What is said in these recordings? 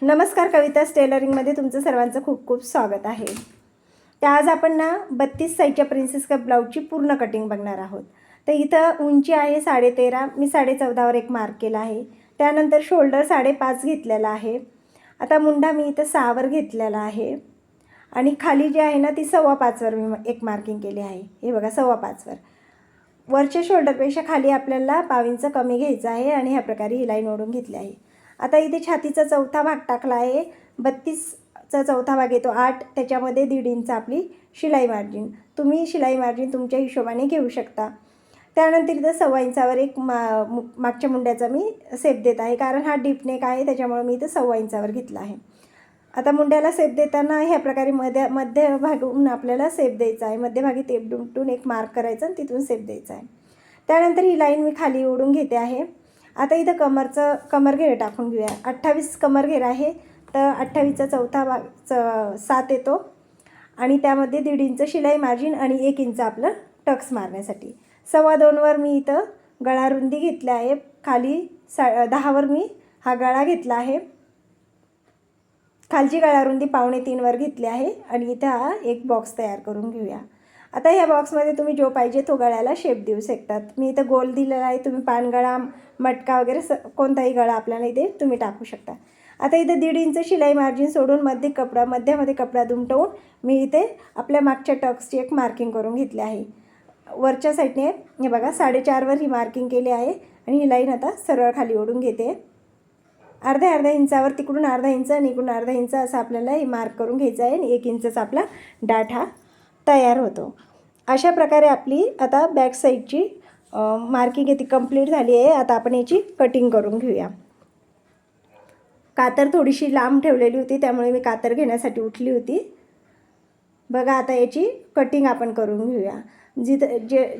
नमस्कार, कविताज टेलरिंगमध्ये तुमचं सर्वांचं खूप खूप स्वागत आहे. तर आज आपण ना 32 साईजच्या प्रिन्सेस कट ब्लाऊजची पूर्ण कटिंग बघणार आहोत. तर इथं उंची आहे 13.5, मी 14.5वर एक मार्क केला आहे. त्यानंतर शोल्डर 5.5 घेतलेला आहे. आता मुंडा मी इथं 6वर घेतलेला आहे आणि खाली जी आहे ना ती 5.25वर मी एक मार्किंग केली आहे. हे बघा 5.25वर. वरच्या शोल्डरपेक्षा खाली आपल्याला 1/2 इंच कमी घ्यायचं आहे आणि ह्या प्रकारे ही लाईन ओढून घेतली आहे. आता इथे छातीचा चौथा भाग टाकला आहे. 32चा चौथा भाग येतो 8, त्याच्यामध्ये 1.5 इंच आपली शिलाई मार्जिन. तुम्ही शिलाई मार्जिन तुमच्या हिशोबाने घेऊ शकता. त्यानंतर इथं 1.25 इंचावर एक मागच्या मुंड्याचा मी सेप देत आहे, कारण हा डीप नेक आहे त्याच्यामुळे मी इथं 1.25 इंचावर घेतला आहे. आता मुंड्याला सेप देताना ह्या प्रकारे मध्यभागून आपल्याला सेप द्यायचा आहे. मध्यभागी टेप दुमटून एक मार्क करायचा आणि तिथून सेप द्यायचा आहे. त्यानंतर ही लाईन मी खाली ओढून घेते आहे. आता इथं कमरघेर टाकून घेऊया. 28 कमरघेर आहे, तर 28चा चौथा भाग 7 येतो आणि त्यामध्ये 1.5 इंच शिलाई मार्जिन आणि 1 इंच आपलं टक्स मारण्यासाठी. 2.25वर मी इथं गळा रुंदी घेतली आहे. खाली 10वर मी हा गळा घेतला आहे. खालची गळा रुंदी 2.25वर घेतली आहे आणि इथं हा एक बॉक्स तयार करून घेऊया. आता ह्या बॉक्समध्ये तुम्ही जो पाहिजे तो गळ्याला शेप देऊ शकतात. मी इथं गोल दिलेला आहे, तुम्ही पानगळा, मटका वगैरे कोणताही गळा आपल्याला इथे तुम्ही टाकू शकता. आता इथे 1.5 इंच शिलाई मार्जिन सोडून मध्यमध्ये कपडा दुमटवून मी इथे आपल्या मागच्या टक्सची एक मार्किंग करून घेतली आहे. वरच्या साईडने हे बघा 4.5वर ही मार्किंग केली आहे आणि ही लाईन आता सरळ खाली ओढून घेते. अर्ध्या इंचावर तिकडून अर्धा इंच आणि इकडून अर्धा इंच असं आपल्याला हे मार्क करून घ्यायचं आहे आणि 1 इंचचा आपला डाट हा तयार होतो. अशा प्रकारे आपली आता बॅक साईडची मार्किंग ती कंप्लीट झाली आहे. आता आपण याची कटिंग करून घेऊया. कातर थोडीशी लांब ठेवलेली होती, त्यामुळे मी कातर घेण्यासाठी उठली होती. बघा आता याची कटिंग आपण करून घेऊया.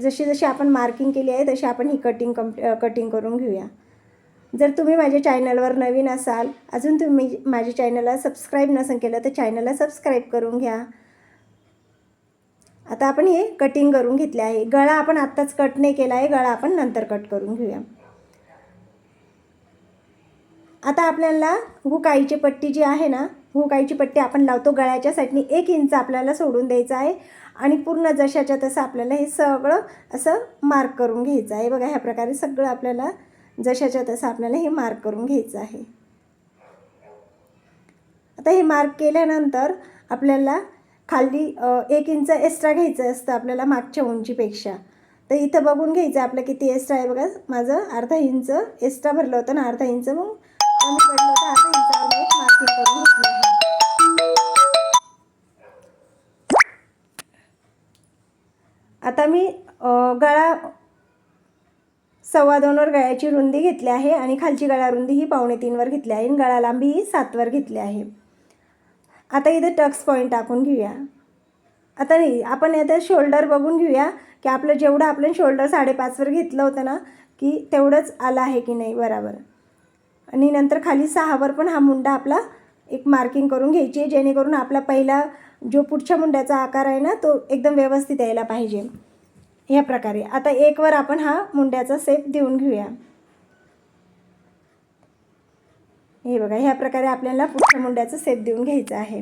जशी आपण मार्किंग केली आहे तशी आपण ही कटिंग करून घेऊया. जर तुम्ही माझ्या चॅनलवर नवीन असाल, अजून तुम्ही माझ्या चॅनलला सबस्क्राईब नसेल केलं तर चॅनलला सबस्क्राईब करून घ्या. आता आपण हे कटिंग करून घेतले आहे. गळा आपण आत्ताच कट नाही केला आहे, गळा आपण नंतर कट करून घेऊया. आता आपल्याला हुकाईची पट्टी जी आहे ना, हुकाईची पट्टी आपण लावतो गळ्याच्या साईडने 1 इंच आपल्याला सोडून द्यायचं आहे आणि पूर्ण जशाच्या तसं आपल्याला हे सगळं असं मार्क करून घ्यायचं आहे. बघा ह्या प्रकारे सगळं आपल्याला जशाच्या तसं आपल्याला हे मार्क करून घ्यायचं आहे. आता हे मार्क केल्यानंतर आपल्याला खाली 1 इंच एक्स्ट्रा घ्यायचं असतं आपल्याला मागच्या उंचीपेक्षा. तर इथं बघून घ्यायचं आपलं किती एक्स्ट्रा आहे. बघा माझं अर्धा इंच एक्स्ट्रा भरलं होतं ना, अर्धा इंच मग कमी पडलं होतं. अर्धा इंचावर एक मार्किंग करून घेतलं आहे. आता मी गळा 2.25वर गळ्याची रुंदी घेतली आहे आणि खालची गळा रुंदी ही 2.25वर घेतली आहे आणि गळा लांबी ही 7वर घेतली आहे. आता इथे टक्स पॉईंट टाकून घेऊया. आता नाही, आपण आता शोल्डर बघून घेऊया की आपलं जेवढं आपण शोल्डर 5.5वर घेतलं होतं ना, की तेवढंच आलं आहे की नाही बरोबर. आणि नंतर खाली 6वर पण हा मुंडा आपला एक मार्किंग करून घ्यायची आहे, जेणेकरून आपला पहिला जो पुढच्या मुंड्याचा आकार आहे ना तो एकदम व्यवस्थित यायला पाहिजे. ह्या प्रकारे आता 1वर आपण हा मुंड्याचा सेप देऊन घेऊया. हे बघा ह्या प्रकारे आपल्याला पुढच्या मुंड्याचा सेप देऊन घ्यायचा आहे.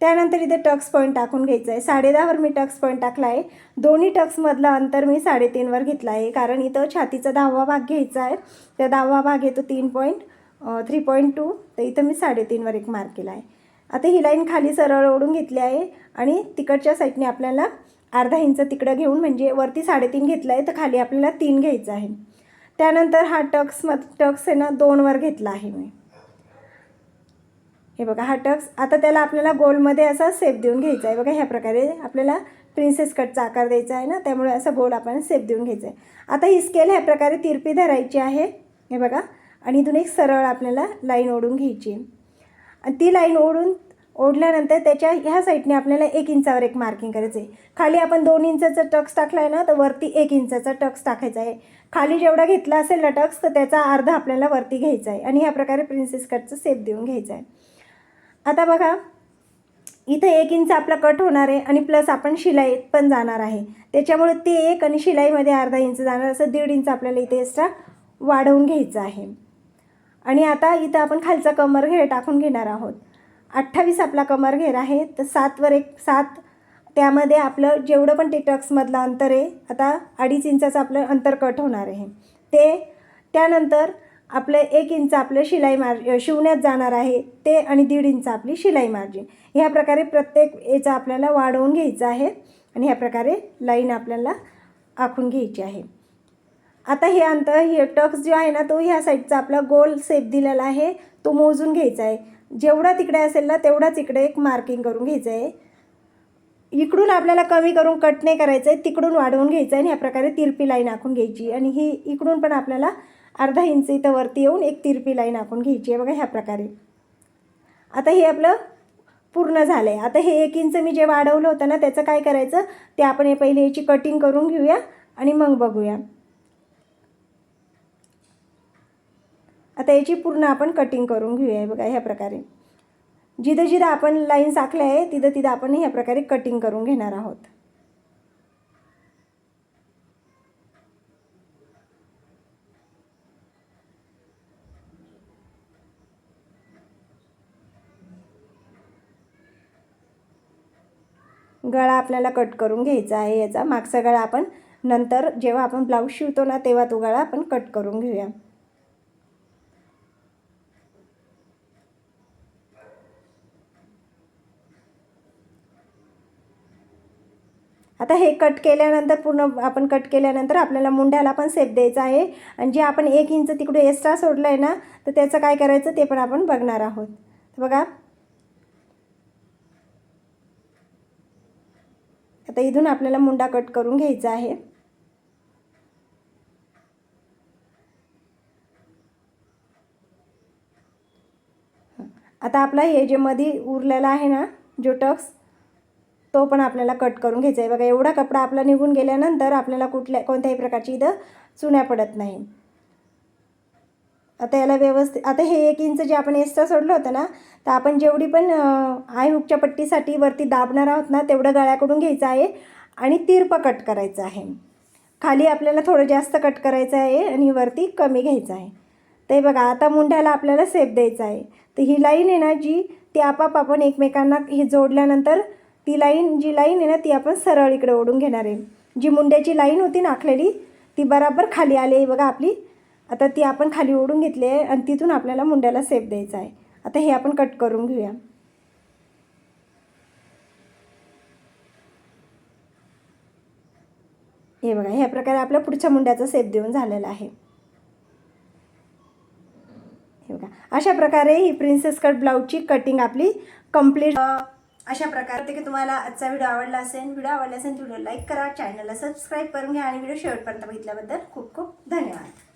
त्यानंतर इथे टक्स पॉईंट टाकून घ्यायचा आहे. 10.5वर मी टक्स पॉईंट टाकला आहे. दोन्ही टक्समधलं अंतर मी 3.5वर घेतलं आहे, कारण इथं छातीचा 10वा भाग घ्यायचा आहे. त्या 10वा भाग येतो 3.2, तर इथं मी 3.5वर एक मार्क केला आहे. आता ही लाईन खाली सरळ ओढून घेतली आहे आणि तिकडच्या साईडने आपल्याला अर्धा इंच तिकडं घेऊन, म्हणजे वरती 3.5 घेतलं आहे तर खाली आपल्याला 3 घ्यायचं आहे. त्यानंतर हा टक्स आहे ना 2वर घेतला आहे मी. हे बघा हा टक्स. आता त्याला आपल्याला गोलमध्ये असा सेप देऊन घ्यायचा आहे. बघा ह्या प्रकारे आपल्याला प्रिन्सेस कटचा आकार द्यायचा आहे ना, त्यामुळे असं गोल आपण सेप देऊन घ्यायचं आहे. आता ही स्केल ह्या प्रकारे तिरपी धरायची आहे. हे बघा, आणि इथून एक सरळ आपल्याला लाईन ओढून घ्यायची आणि ती लाईन ओढल्यानंतर त्याच्या ह्या साईडने आपल्याला 1 इंचावर एक मार्किंग करायचं आहे. खाली आपण 2 इंचाचा टक्स टाकला आहे ना, तर वरती 1 इंचाचा टक्स टाकायचा आहे. खाली जेवढा घेतला असेल ना टक्स, तर त्याचा अर्धा आपल्याला वरती घ्यायचा आहे आणि ह्या प्रकारे प्रिन्सेस कटचं सेप देऊन घ्यायचं आहे. आता बघा इथे 1 इंच आपला कट होणार आहे आणि प्लस आपण शिलाई पण जाणार आहे, त्याच्यामुळे ते 1 आणि शिलाईमध्ये अर्धा इंच जाणार, असं 1.5 इंच आपल्याला इथे एक्स्ट्रा वाढवून घ्यायचं आहे. आणि आता इथं आपण खालचा कमर घेर टाकून घेणार आहोत. 28 आपला कमर घेर आहे. तर 7वर एक 7, त्यामध्ये आपलं जेवढं पण ते टक्समधलं अंतर आहे, आता 2.5 इंचाचं आपलं अंतर कट होणार आहे. त्यानंतर आपलं 1 इंच आपलं शिलाई शिवण्यात जाणार आहे ते, आणि 1.5 इंच आपली शिलाई मार्जिन. ह्या प्रकारे प्रत्येक याचं आपल्याला वाढवून घ्यायचं आहे आणि ह्या प्रकारे लाईन आपल्याला आखून घ्यायची आहे. आता हे अंतर, हे टक्स जो आहे ना, तो ह्या साईडचा आपला गोल शेप दिलेला आहे, तो मोजून घ्यायचा आहे. जेवढा तिकडे असेल ना तेवढाच इकडे एक मार्किंग करून घ्यायचं आहे. इकडून आपल्याला कमी करून कट नाही करायचं आहे, तिकडून वाढवून घ्यायचं आहे आणि ह्या प्रकारे तिरपी लाईन आखून घ्यायची. आणि ही इकडून पण आपल्याला अर्धा इंच इथं वरती येऊन एक तिरपी लाईन आखून घ्यायची आहे बघा ह्या प्रकारे. आता हे आपलं पूर्ण झालं आहे. आता हे 1 इंच मी जे वाढवलं होतं ना, त्याचं काय करायचं ते आपण हे पहिले याची कटिंग करून घेऊया आणि मग बघूया. आता याची पूर्ण आपण कटिंग करून घेऊया बघा ह्या प्रकारे. जिथं जिथं आपण लाईन्स आखल्या आहे तिथं तिथं आपण ह्या प्रकारे कटिंग करून घेणार आहोत. गळा आपल्याला कट करून घ्यायचा आहे. याचा मागचा गळा आपण नंतर जेव्हा आपण ब्लाऊज शिवतो ना तेव्हा तो गळा आपण कट करून घेऊया. आता हे कट केल्यानंतर, पूर्ण आपण कट केल्यानंतर आपल्याला मुंड्याला पण शेप द्यायचा आहे. आणि जे आपण 1 इंच तिकडे एक्स्ट्रा सोडलं आहे ना, तर त्याचं काय करायचं ते पण आपण बघणार आहोत. बघा, आता इथून आपल्याला मुंडा कट करून घ्यायचा आहे. आता आपला हे जे मध्ये उरलेला आहे ना जो टक्स, तो पण आपल्याला कट करून घ्यायचा आहे. बघा, एवढा कपडा आपला निघून गेल्यानंतर आपल्याला कोणत्याही प्रकारची इथं चुन्या पडत नाही. आता याला व्यवस्थित, आता हे 1 इंच जे आपण एक्स्ट्रा सोडलं होतं ना, तर आपण जेवढी पण आय हुकच्या पट्टीसाठी वरती दाबणार आहोत ना तेवढं गळ्याकडून घ्यायचं आहे आणि तिरपं कट करायचं आहे. खाली आपल्याला थोडं जास्त कट करायचं आहे आणि वरती कमी घ्यायचं आहे. ते बघा, आता मुंड्याला आपल्याला शेप द्यायचा आहे. तर ही लाईन आहे ना जी, ती आपाप आपण एकमेकांना हे जोडल्यानंतर ती लाईन, जी लाईन आहे ना ती आपण सरळ इकडे ओढून घेणार आहे. जी मुंड्याची लाईन होती ना आखलेली ती बराबर खाली आली आहे बघा आपली. आता ती आपण खाली ओढून घेतली आहे आणि तिथून आपल्याला मुंड्याला शेप द्यायचा आहे. आता हे आपण कट करून घेऊया. हे बघा, ह्या प्रकारे आपल्या पुढच्या मुंड्याचा शेप देऊन झालेला आहे. हे बघा, अशा प्रकारे ही प्रिन्सेस कट ब्लाऊजची कटिंग आपली कंप्लीट. अशा प्रकारे की तुम्हाला आजचा व्हिडिओ आवडला असेल. व्हिडिओ आवडला असेल व्हिडिओ लाईक करा, चॅनलला सबस्क्राईब करून घ्या आणि व्हिडिओ शेवटपर्यंत बघितल्याबद्दल खूप खूप धन्यवाद.